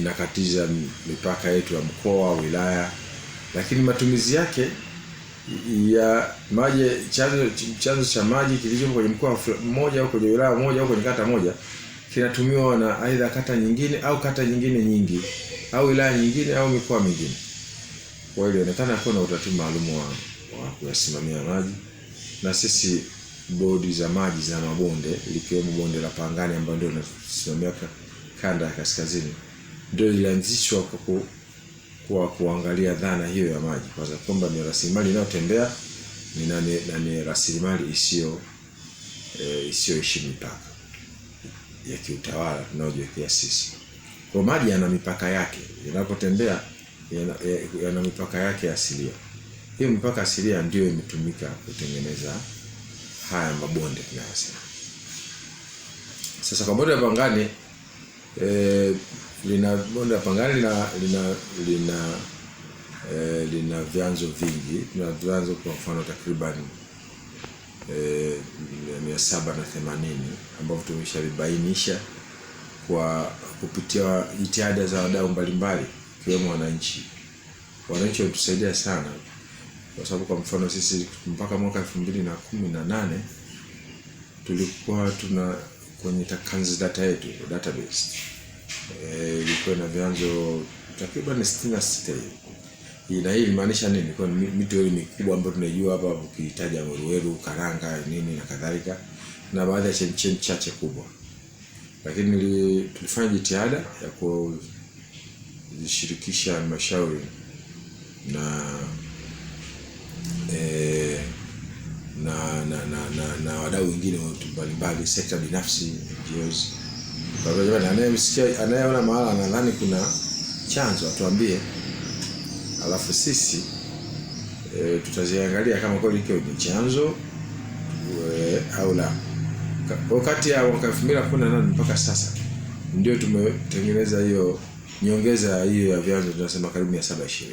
inakatiza mipaka yetu ya mkoa, wilaya, lakini matumizi yake ya maji, chanzo cha maji kilichopo kwenye mkoa mmoja au kwenye wilaya moja au kwenye kata moja kinatumiwa na aidha kata nyingine au kata nyingine nyingi au wilaya nyingine au mikoa mingine. Kwa hiyo inaonekana kuna utaratibu maalum wa kuyasimamia maji, na sisi bodi za maji za mabonde likiwemo bonde la Pangani ambalo ndio linasimamia kanda ya kaskazini ndio ilianzishwa kwa kuangalia dhana hiyo ya maji, kwa sababu kwamba ni rasilimali inayotembea na ni rasilimali isiyoishi mipaka ya kiutawala tunayojiwekea sisi. Kwa maji yana mipaka yake, yanapotembea yana mipaka yake asilia. Hiyo mipaka asilia ndio imetumika kutengeneza haya mabonde tunayosema. Sasa kwa bonde la Pangani bonde la Pangani lina vyanzo vingi. Tuna vyanzo kwa mfano takriban 780 ambavyo tumeshavibainisha kwa kupitia jitihada za wadau mbalimbali ikiwemo wananchi. Wananchi wametusaidia sana, kwa sababu kwa mfano sisi mpaka mwaka 2018 tulikuwa tuna kwenye Kansas data yetu database ilikuwa na vyanzo takriban 66. Na hii inamaanisha nini? Kwa mito ile mikubwa ambayo tunajua hapa, ukihitaja Ruweru, Karanga, nini na kadhalika, na baadhi ya chemchemi chache kubwa. Lakini tulifanya jitihada ya kuzishirikisha halmashauri na wadau wengine mbalimbali, sekta binafsi, NGOs. Kwa hiyo jamani, anayeona mahala nadhani kuna chanzo atuambie, alafu sisi tutaziangalia kama kweli kile ni chanzo au la. Wakati ya mwaka 2018 mpaka sasa ndio tumetengeneza hiyo nyongeza hiyo ya vyanzo tunasema karibu 720.